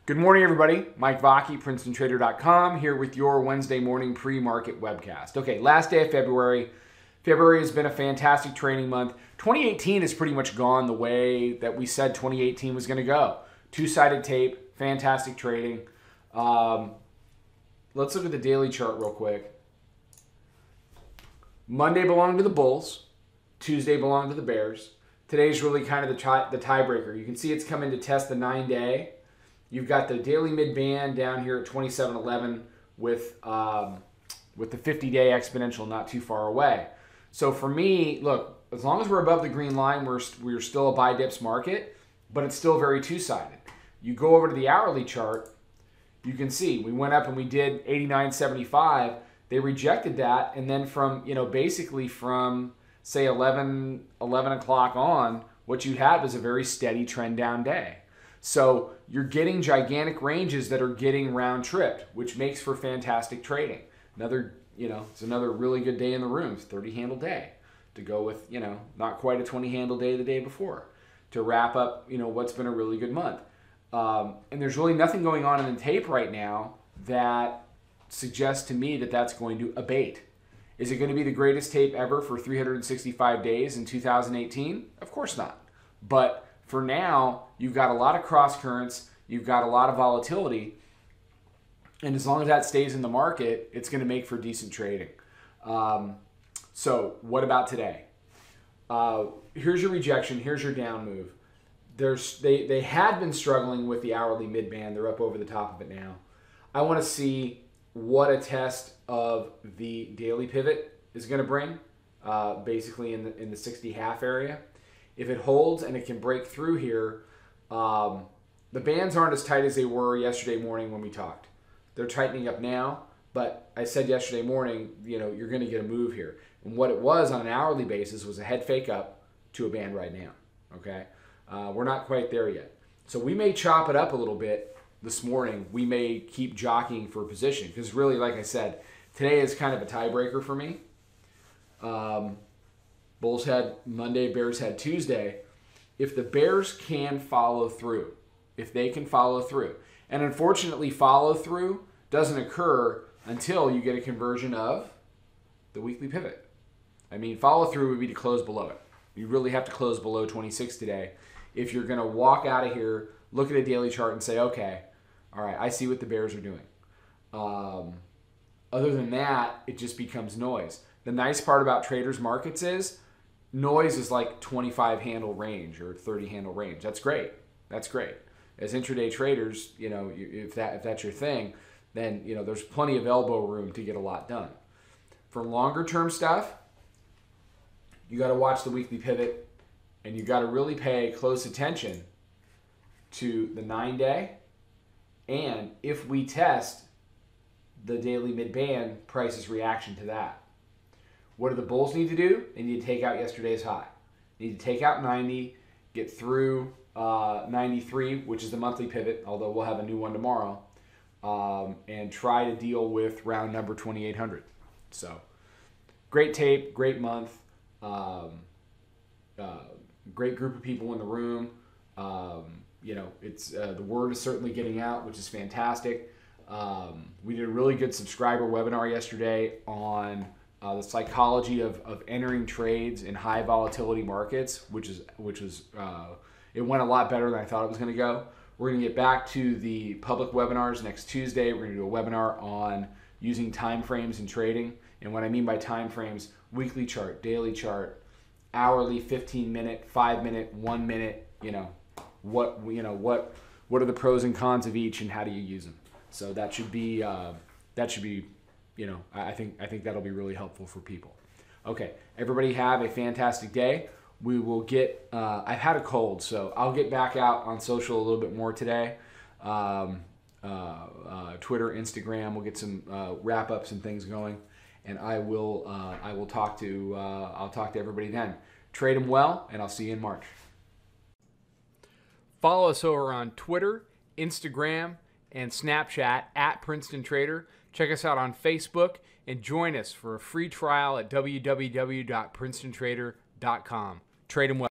Good morning, everybody. Mike Vacchi, PrincetonTrader.com, here with your Wednesday morning pre-market webcast. Okay, last day of February. February has been a fantastic trading month. 2018 has pretty much gone the way that we said 2018 was going to go. Two-sided tape, fantastic trading. Let's look at the daily chart real quick. Monday belonged to the Bulls. Tuesday belonged to the Bears. Today's really kind of the tiebreaker. You can see it's coming to test the 9-day. You've got the daily mid-band down here at 27.11 with the 50-day exponential not too far away. So for me, look, as long as we're above the green line, we're still a buy dips market, but it's still very two-sided. You go over to the hourly chart, you can see we went up and we did 89.75. They rejected that, and then from, basically from, say, 11 o'clock on, what you had was a very steady trend down day. So you're getting gigantic ranges that are getting round tripped, which makes for fantastic trading. It's another really good day in the room. It's 30 handle day to go with, not quite a 20 handle day the day before to wrap up, what's been a really good month. And there's really nothing going on in the tape right now that suggests to me that that's going to abate. Is it going to be the greatest tape ever for 365 days in 2018? Of course not. But for now, you've got a lot of cross currents, you've got a lot of volatility, and as long as that stays in the market, it's going to make for decent trading. So what about today? Here's your rejection, here's your down move. They had been struggling with the hourly mid-band. They're up over the top of it now. I want to see what a test of the daily pivot is going to bring, basically in the 60 half area. If it holds and it can break through here, the bands aren't as tight as they were yesterday morning when we talked. They're tightening up now, but I said yesterday morning, you're going to get a move here. And what it was on an hourly basis was a head fake up to a band right now, okay? We're not quite there yet. So we may chop it up a little bit this morning. We may keep jockeying for a position because really, like I said, today is kind of a tiebreaker for me. Bulls had Monday, Bears had Tuesday. If the Bears can follow through, and unfortunately follow through doesn't occur until you get a conversion of the weekly pivot. I mean, follow through would be to close below it. You really have to close below 26 today if you're going to walk out of here, look at a daily chart and say, okay, all right, I see what the Bears are doing. Other than that, it just becomes noise. The nice part about traders markets is noise is like 25 handle range or 30 handle range. That's great. That's great. As intraday traders, if that's your thing, then there's plenty of elbow room to get a lot done. For longer term stuff, you got to watch the weekly pivot, and you got to really pay close attention to the 9-day. And if we test the daily mid-band, price's reaction to that. What do the Bulls need to do? They need to take out yesterday's high. They need to take out 90, get through 93, which is the monthly pivot, although we'll have a new one tomorrow, and try to deal with round number 2800. So, great tape, great month, great group of people in the room. It's the word is certainly getting out, which is fantastic. We did a really good subscriber webinar yesterday on the psychology of entering trades in high volatility markets, which was it went a lot better than I thought it was going to go. We're going to get back to the public webinars next Tuesday. We're going to do a webinar on using time frames in trading, and what I mean by time frames: weekly chart, daily chart, hourly, 15-minute, 5-minute, 1-minute. What are the pros and cons of each, and how do you use them? So that should be. I think that'll be really helpful for people. Okay, everybody have a fantastic day. We will get, I've had a cold, so I'll get back out on social a little bit more today. Twitter, Instagram, we'll get some wrap-ups and things going, and I'll talk to everybody then. Trade them well, and I'll see you in March. Follow us over on Twitter, Instagram, and Snapchat at Princeton Trader. Check us out on Facebook and join us for a free trial at www.princetotrader.com. Trade them well.